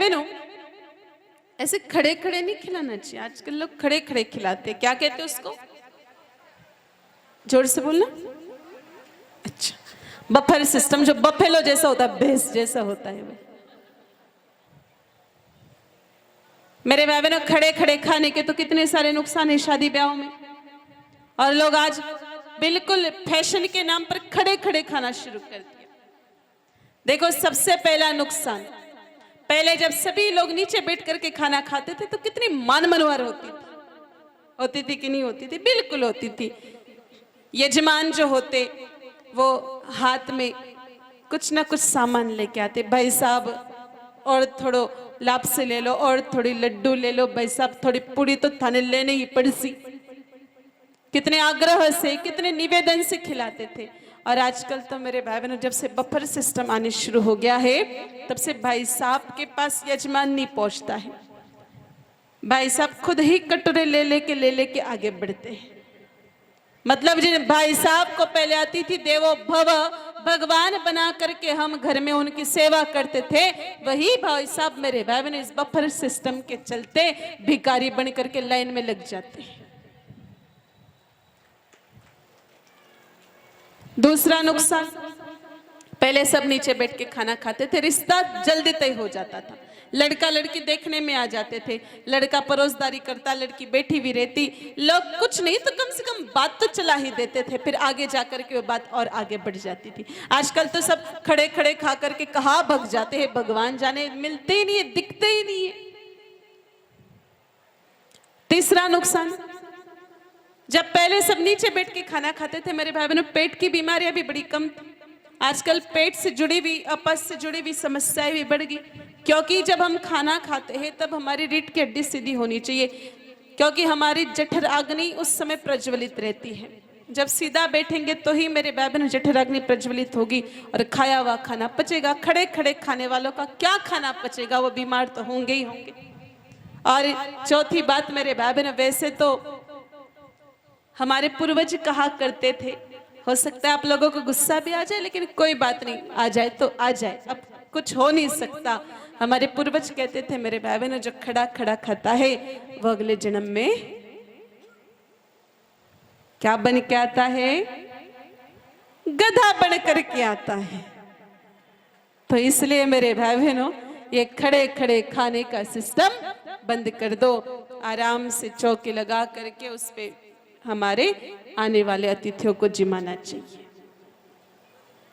बहनों, ऐसे खड़े खड़े नहीं खिलाना चाहिए। आजकल लोग खड़े खड़े खिलाते, क्या कहते हैं उसको? जोर से बोलना। अच्छा, बफर सिस्टम, जो बफेलो जैसा होता है, भैंस जैसा होता है वो। मेरे भाई बहनों, खड़े खड़े खाने के तो कितने सारे नुकसान है शादी ब्याहों में, और लोग आज बिल्कुल फैशन के नाम पर खड़े खड़े खाना शुरू कर दिया। देखो, सबसे पहला नुकसान, पहले जब सभी लोग नीचे बैठ करके खाना खाते थे तो कितनी मान मनोहर होती थी कि नहीं होती थी? बिल्कुल होती थी। यजमान जो होते वो हाथ में कुछ ना कुछ सामान लेके आते, भाई साहब और थोड़ो लापसी ले लो, और थोड़ी लड्डू ले लो, भाई साहब थोड़ी पूरी तो थाने लेने ही पड़सी। कितने आग्रह से, कितने निवेदन से खिलाते थे। और आजकल तो मेरे भाई बहनों, जब से बफर सिस्टम आने शुरू हो गया है, तब से भाई साहब के पास यजमान नहीं पहुंचता है। भाई साहब खुद ही कटोरे ले लेके आगे बढ़ते हैं। मतलब जिन भाई साहब को पहले आती थी देवो भव, भगवान बना करके हम घर में उनकी सेवा करते थे, वही भाई साहब मेरे भाई बहन इस बफर सिस्टम के चलते भिखारी बन करके लाइन में लग जाते हैं। दूसरा नुकसान, पहले सब नीचे बैठ के खाना खाते थे, रिश्ता जल्दी तय हो जाता था। लड़का लड़की देखने में आ जाते थे, लड़का परोसदारी करता, लड़की बैठी भी रहती, लोग कुछ नहीं तो कम से कम बात तो चला ही देते थे, फिर आगे जाकर के वो बात और आगे बढ़ जाती थी। आजकल तो सब खड़े खड़े खा करके कहाँ भग जाते हैं, भगवान जाने, मिलते ही नहीं है, दिखते ही नहीं है। तीसरा नुकसान, जब पहले सब नीचे बैठ के खाना खाते थे मेरे भाई बहनों, पेट की बीमारियां भी बड़ी कम थी। आजकल पेट से जुड़ी हुई, अपच से जुड़ी हुई समस्याएं भी बढ़ गई, क्योंकि जब हम खाना खाते हैं तब हमारी रीढ़ की हड्डी सीधी होनी चाहिए, क्योंकि हमारी जठराग्नि उस समय प्रज्वलित रहती है। जब सीधा बैठेंगे तो ही मेरे भाई बहनों जठराग्नि प्रज्वलित होगी और खाया हुआ खाना पचेगा। खड़े खड़े खाने वालों का क्या खाना पचेगा, वो बीमार तो होंगे ही होंगे। और चौथी बात मेरे भाई बहनों, वैसे तो हमारे पूर्वज कहा करते थे, हो सकता है आप लोगों को गुस्सा भी आ जाए, लेकिन कोई बात नहीं, आ जाए तो आ जाए, अब कुछ हो नहीं सकता। हमारे पूर्वज कहते थे मेरे भाई बहनों, जो खड़ा खड़ा खाता है वो अगले जन्म में क्या बन के आता है? गधा बन करके आता है। तो इसलिए मेरे भाई बहनों, ये खड़े खड़े खाने का सिस्टम बंद कर दो। आराम से चौकी लगा करके उस पे हमारे आने वाले अतिथियों को जिमाना चाहिए।